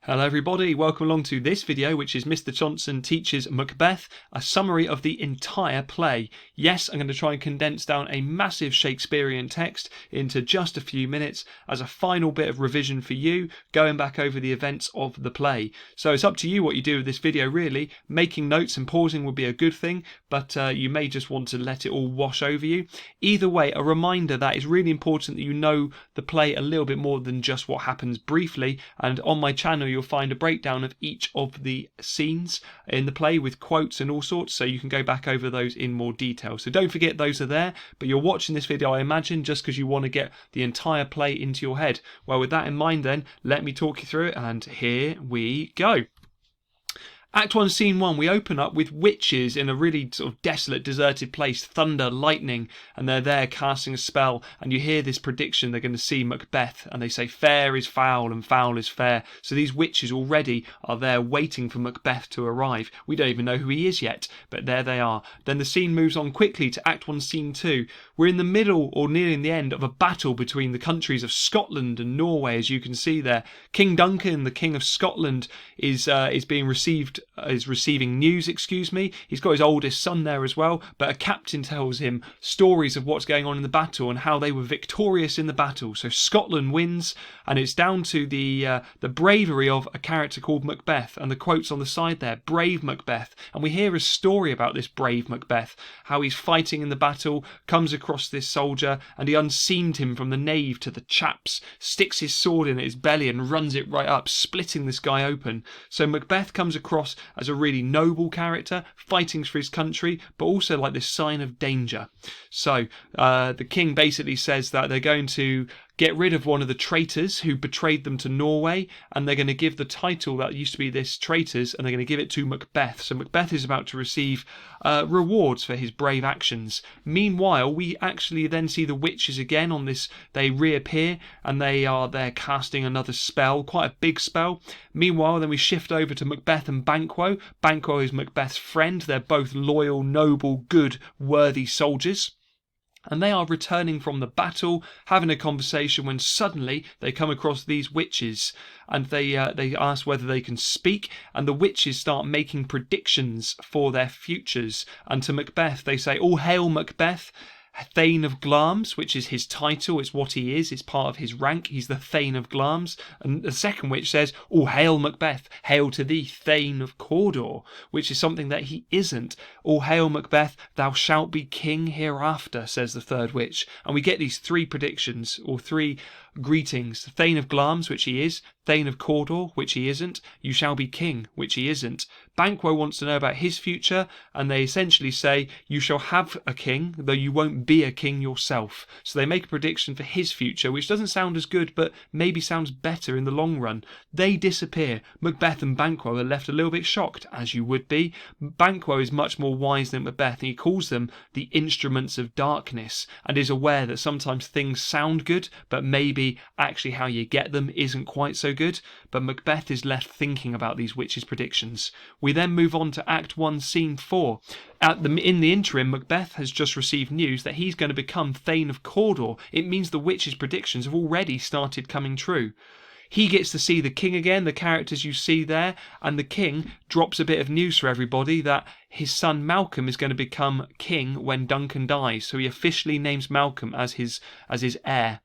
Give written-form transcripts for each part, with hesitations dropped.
Hello everybody, welcome along to this video, which is Mr. Johnson Teaches Macbeth, a summary of the entire play. Yes, I'm going to try and condense down a massive Shakespearean text into just a few minutes as a final bit of revision for you, going back over the events of the play. So it's up to you what you do with this video really. Making notes and pausing would be a good thing, but you may just want to let it all wash over you. Either way, a reminder that it's really important that you know the play a little bit more than just what happens briefly, and on my channel you'll find a breakdown of each of the scenes in the play with quotes and all sorts, so you can go back over those in more detail. So don't forget those are there, but you're watching this video, I imagine, just because you want to get the entire play into your head. Well, with that in mind then, let me talk you through it, and here we go. Act 1, Scene 1, we open up with witches in a really sort of desolate, deserted place, thunder, lightning, and they're there casting a spell, and you hear this prediction they're going to see Macbeth, and they say fair is foul and foul is fair. So these witches already are there waiting for Macbeth to arrive. We don't even know who he is yet, but there they are. Then the scene moves on quickly to Act 1, Scene 2. We're in the middle, or nearing the end, of a battle between the countries of Scotland and Norway, as you can see there. King Duncan, the King of Scotland, is receiving news, He's got his oldest son there as well, but a captain tells him stories of what's going on in the battle and how they were victorious in the battle. So Scotland wins, and it's down to the bravery of a character called Macbeth, and the quotes on the side there, brave Macbeth. And we hear a story about this brave Macbeth, how he's fighting in the battle, comes across this soldier, and he unseamed him from the nave to the chaps, sticks his sword in his belly and runs it right up, splitting this guy open. So Macbeth comes across as a really noble character, fighting for his country, but also like this sign of danger. So the king basically says that they're going to get rid of one of the traitors who betrayed them to Norway, and they're going to give the title that used to be this traitors, and they're going to give it to Macbeth. So Macbeth is about to receive rewards for his brave actions. Meanwhile, we actually then see the witches again on this. They reappear, and they are there casting another spell, quite a big spell. Meanwhile, then we shift over to Macbeth and Banquo. Banquo is Macbeth's friend. They're both loyal, noble, good, worthy soldiers. And they are returning from the battle, having a conversation, when suddenly they come across these witches, and they ask whether they can speak, and the witches start making predictions for their futures. And to Macbeth they say, "All hail Macbeth, Thane of Glamis," which is his title, it's what he is, it's part of his rank, he's the Thane of Glamis. And the second witch says, "All hail Macbeth, hail to thee, Thane of Cawdor," which is something that he isn't. "All hail Macbeth, thou shalt be king hereafter," says the third witch. And we get these three predictions, or three greetings: Thane of Glamis, which he is; Thane of Cawdor, which he isn't; you shall be king, which he isn't. Banquo wants to know about his future, and they essentially say, you shall have a king, though you won't be a king yourself. So they make a prediction for his future, which doesn't sound as good, but maybe sounds better in the long run. They disappear. Macbeth and Banquo are left a little bit shocked, as you would be. Banquo is much more wise than Macbeth, and he calls them the instruments of darkness, and is aware that sometimes things sound good, but maybe actually how you get them isn't quite so good. But Macbeth is left thinking about these witches' predictions. We then move on to Act 1, Scene 4. In the interim, Macbeth has just received news that he's going to become Thane of Cawdor. It means the witches' predictions have already started coming true. He gets to see the king again, the characters you see there, and the king drops a bit of news for everybody that his son Malcolm is going to become king when Duncan dies. So he officially names Malcolm as his heir.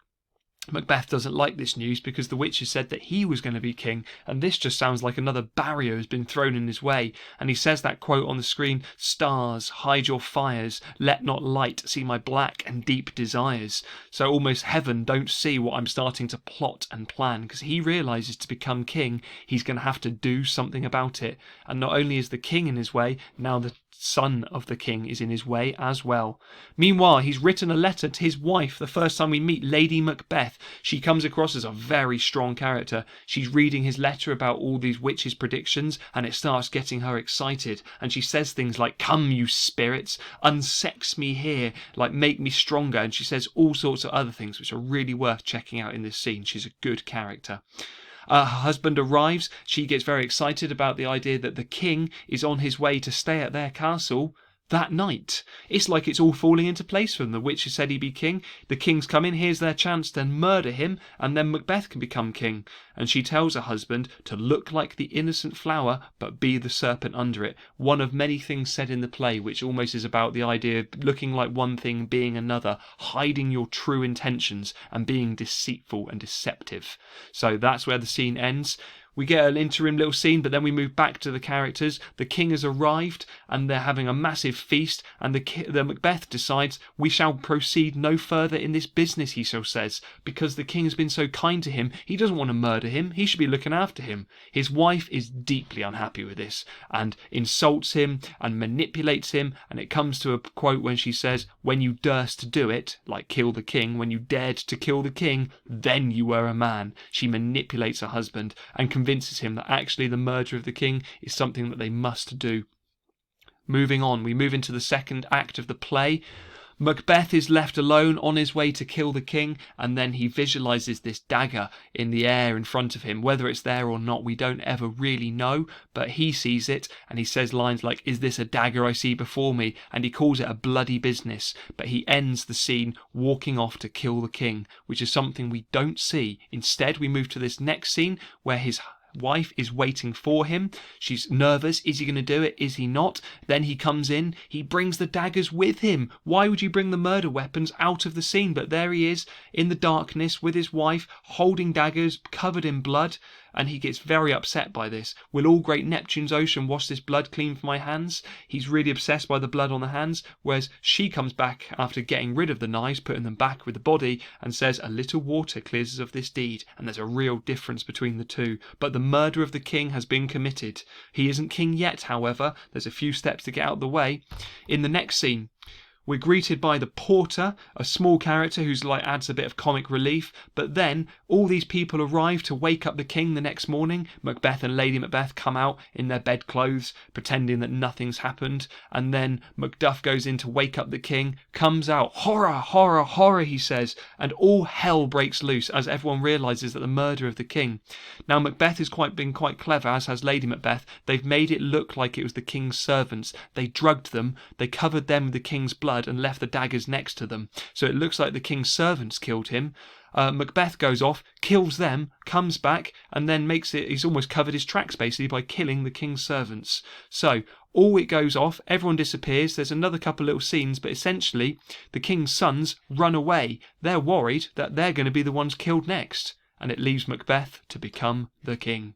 Macbeth doesn't like this news because the witches said that he was going to be king, and this just sounds like another barrier has been thrown in his way. And he says that quote on the screen, "Stars, hide your fires, let not light see my black and deep desires." So almost heaven don't see what I'm starting to plot and plan, because he realises to become king he's going to have to do something about it. And not only is the king in his way, now the son of the king is in his way as well. Meanwhile, he's written a letter to his wife the first time we meet, Lady Macbeth. She comes across as a very strong character. She's reading his letter about all these witches' predictions, and it starts getting her excited. And she says things like, "Come, you spirits, unsex me here, like make me stronger." And she says all sorts of other things which are really worth checking out in this scene. She's a good character. Her husband arrives. She gets very excited about the idea that the king is on his way to stay at their castle. that night. It's like it's all falling into place for them. The witch has said he'd be king. The king's come in. Here's their chance to murder him, and then Macbeth can become king. And she tells her husband to look like the innocent flower, but be the serpent under it. One of many things said in the play, which almost is about the idea of looking like one thing, being another, hiding your true intentions, and being deceitful and deceptive. So that's where the scene ends. We get an interim little scene, but then we move back to the characters. The king has arrived, and they're having a massive feast, and the Macbeth decides, we shall proceed no further in this business, he so says, because the king has been so kind to him. He doesn't want to murder him. He should be looking after him. His wife is deeply unhappy with this, and insults him, and manipulates him, and it comes to a quote when she says, when you durst do it, like kill the king, when you dared to kill the king, then you were a man. She manipulates her husband, and convinces him that actually the murder of the king is something that they must do. Moving on, we move into the second act of the play. Macbeth is left alone on his way to kill the king, and then he visualizes this dagger in the air in front of him. Whether it's there or not, we don't ever really know, but he sees it, and he says lines like, is this a dagger I see before me? And he calls it a bloody business, but he ends the scene walking off to kill the king, which is something we don't see. Instead, we move to this next scene where his wife is waiting for him. She's nervous. Is he going to do it? Is he not? Then he comes in. He brings the daggers with him. Why would you bring the murder weapons out of the scene? But there he is in the darkness with his wife, holding daggers, covered in blood. And he gets very upset by this. Will all great Neptune's ocean wash this blood clean from my hands? He's really obsessed by the blood on the hands, whereas she comes back after getting rid of the knives, putting them back with the body, and says, a little water clears us of this deed. And there's a real difference between the two. But the murder of the king has been committed. He isn't king yet, however. There's a few steps to get out of the way. In the next scene, we're greeted by the porter, a small character who's adds a bit of comic relief, but then all these people arrive to wake up the king the next morning. Macbeth and Lady Macbeth come out in their bedclothes, pretending that nothing's happened, and then Macduff goes in to wake up the king, comes out, horror, horror, horror, he says, and all hell breaks loose as everyone realises that the murder of the king. Now Macbeth has been quite clever, as has Lady Macbeth. They've made it look like it was the king's servants. They drugged them, they covered them with the king's blood, and left the daggers next to them. So it looks like the king's servants killed him. Macbeth goes off, kills them, comes back, and then he's almost covered his tracks basically by killing the king's servants. So all it goes off, everyone disappears. There's another couple little scenes, but essentially the king's sons run away. They're worried that they're going to be the ones killed next, and it leaves Macbeth to become the king.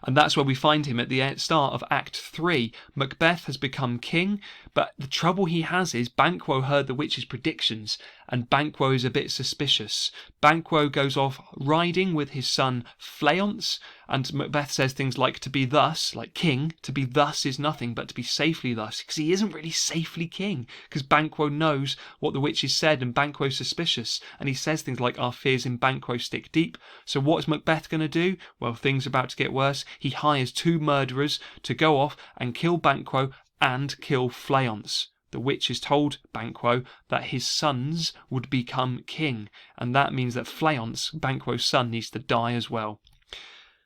And that's where we find him at the start of Act 3. Macbeth has become king, but the trouble he has is Banquo heard the witch's predictions, and Banquo is a bit suspicious. Banquo goes off riding with his son Fleance, and Macbeth says things like, to be thus, like king, to be thus is nothing but to be safely thus, because he isn't really safely king, because Banquo knows what the witch has said, and Banquo's suspicious, and he says things like, our fears in Banquo stick deep. So what is Macbeth going to do? Well, things are about to get worse. He hires 2 murderers to go off and kill Banquo and kill Fleance. The witch has told Banquo that his sons would become king, and that means that Fleance, Banquo's son, needs to die as well.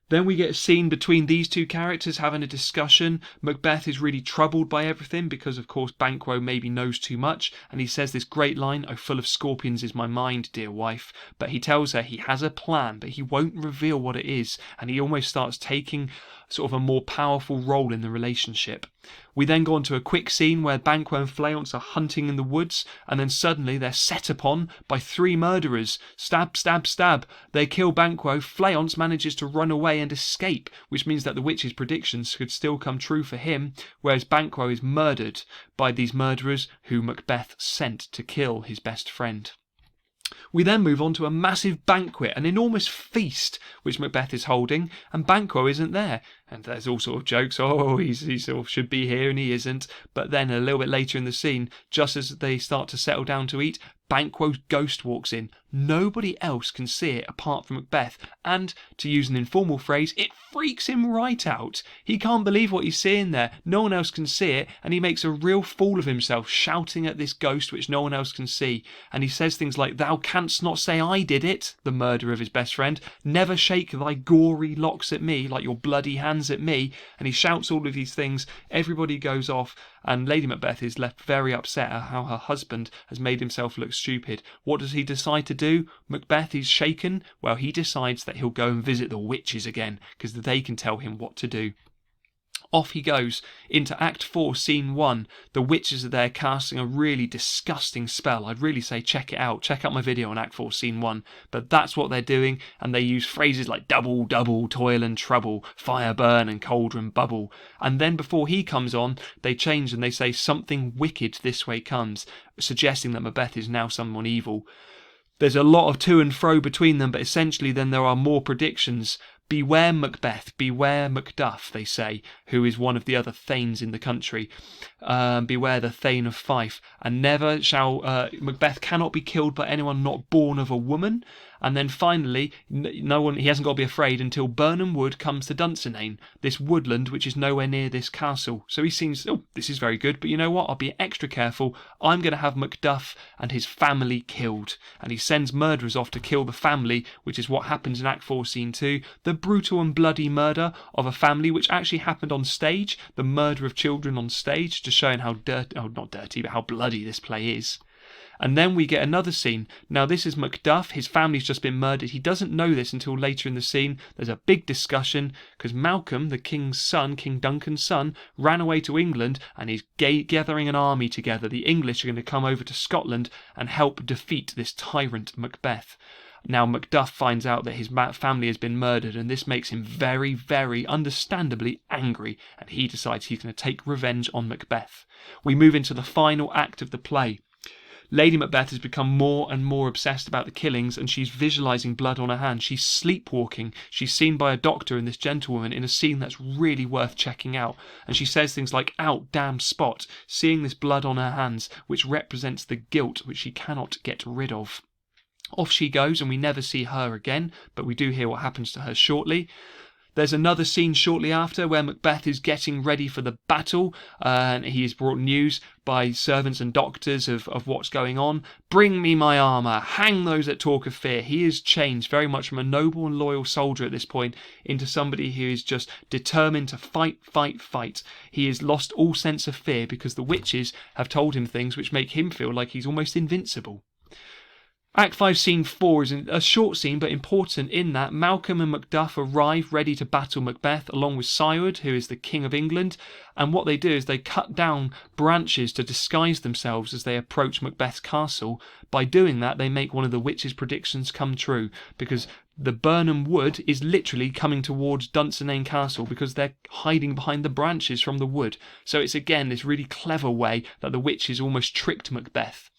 Then we get a scene between these 2 characters having a discussion. Macbeth is really troubled by everything because, of course, Banquo maybe knows too much, and he says this great line, "Oh, full of scorpions is my mind, dear wife." But he tells her he has a plan, but he won't reveal what it is, and he almost starts taking sort of a more powerful role in the relationship. We then go on to a quick scene where Banquo and Fleance are hunting in the woods, and then suddenly they're set upon by 3 murderers. Stab, stab, stab. They kill Banquo. Fleance manages to run away and escape, which means that the witch's predictions could still come true for him, whereas Banquo is murdered by these murderers who Macbeth sent to kill his best friend. We then move on to a massive banquet, an enormous feast, which Macbeth is holding, and Banquo isn't there. And there's all sort of jokes, oh, he sort of should be here and he isn't. But then a little bit later in the scene, just as they start to settle down to eat, Banquo's ghost walks in. Nobody else can see it apart from Macbeth, and, to use an informal phrase, it freaks him right out. He can't believe what he's seeing there. No one else can see it, and he makes a real fool of himself, shouting at this ghost which no one else can see. And he says things like, "Thou canst not say I did it," the murder of his best friend. "Never shake thy gory locks at me, like your bloody hands at me." And he shouts all of these things. Everybody goes off, and Lady Macbeth is left very upset at how her husband has made himself look stupid. What does he decide to do? Macbeth is shaken. Well, he decides that he'll go and visit the witches again, because they can tell him what to do. Off he goes into Act 4, Scene 1. The witches are there casting a really disgusting spell. I'd really say check it out. Check out my video on Act 4, Scene 1. But that's what they're doing, and they use phrases like double, double, toil and trouble, fire burn and cauldron bubble. And then before he comes on, they change and they say something wicked this way comes, suggesting that Macbeth is now someone evil. There's a lot of to and fro between them, but essentially then there are more predictions. Beware Macbeth, beware Macduff, they say, who is one of the other thanes in the country. Beware the Thane of Fife. And never shall Macbeth cannot be killed by anyone not born of a woman. And then finally, he hasn't got to be afraid until Birnam Wood comes to Dunsinane, this woodland which is nowhere near this castle. So he seems, oh, this is very good, but you know what? I'll be extra careful. I'm going to have Macduff and his family killed. And he sends murderers off to kill the family, which is what happens in Act 4, Scene 2. The brutal and bloody murder of a family, which actually happened on stage. The murder of children on stage, just showing how not dirty, but how bloody this play is. And then we get another scene. Now this is Macduff. His family's just been murdered. He doesn't know this until later in the scene. There's a big discussion because Malcolm, the king's son, King Duncan's son, ran away to England and he's gathering an army together. The English are going to come over to Scotland and help defeat this tyrant Macbeth. Now Macduff finds out that his family has been murdered, and this makes him very, very understandably angry, and he decides he's going to take revenge on Macbeth. We move into the final act of the play. Lady Macbeth has become more and more obsessed about the killings, and she's visualising blood on her hands. She's sleepwalking. She's seen by a doctor and this gentlewoman in a scene that's really worth checking out. And she says things like, "Out, damn spot," seeing this blood on her hands, which represents the guilt which she cannot get rid of. Off she goes, and we never see her again, but we do hear what happens to her shortly. There's another scene shortly after where Macbeth is getting ready for the battle, and he is brought news by servants and doctors of what's going on. "Bring me my armour, hang those that talk of fear." He is changed very much from a noble and loyal soldier at this point into somebody who is just determined to fight, fight, fight. He has lost all sense of fear because the witches have told him things which make him feel like he's almost invincible. Act 5, Scene 4 is a short scene but important in that Malcolm and Macduff arrive ready to battle Macbeth along with Siward, who is the King of England, and what they do is they cut down branches to disguise themselves as they approach Macbeth's castle. By doing that, they make one of the witches' predictions come true, because the Birnam Wood is literally coming towards Dunsinane Castle because they're hiding behind the branches from the wood. So it's again this really clever way that the witches almost tricked Macbeth.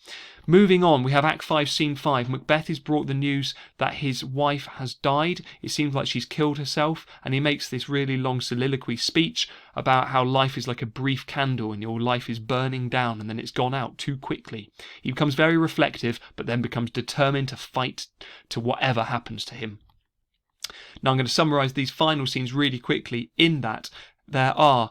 Moving on, we have Act 5, Scene 5. Macbeth is brought the news that his wife has died. It seems like she's killed herself, and he makes this really long soliloquy speech about how life is like a brief candle and your life is burning down and then it's gone out too quickly. He becomes very reflective, but then becomes determined to fight to whatever happens to him. Now I'm going to summarise these final scenes really quickly in that there are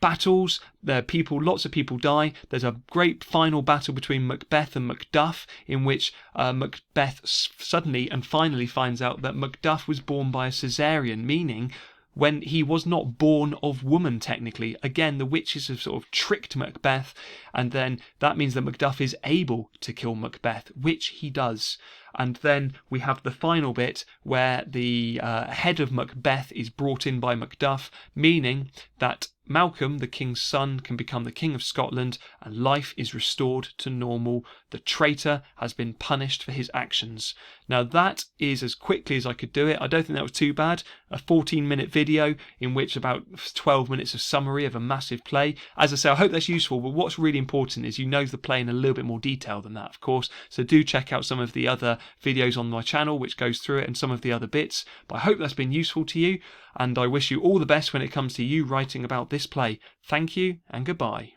battles, lots of people die. There's a great final battle between Macbeth and Macduff, in which Macbeth suddenly and finally finds out that Macduff was born by a caesarean, meaning when he was not born of woman technically. Again, the witches have sort of tricked Macbeth, and then that means that Macduff is able to kill Macbeth, which he does. And then we have the final bit where the head of Macbeth is brought in by Macduff, meaning that Malcolm, the king's son, can become the king of Scotland and life is restored to normal. The traitor has been punished for his actions. Now that is as quickly as I could do it. I don't think that was too bad. A 14-minute video in which about 12 minutes of summary of a massive play. As I say, I hope that's useful, but what's really important is you know the play in a little bit more detail than that, of course. So do check out some of the other videos on my channel which goes through it and some of the other bits. But I hope that's been useful to you, and I wish you all the best when it comes to you writing about this play. Thank you and goodbye.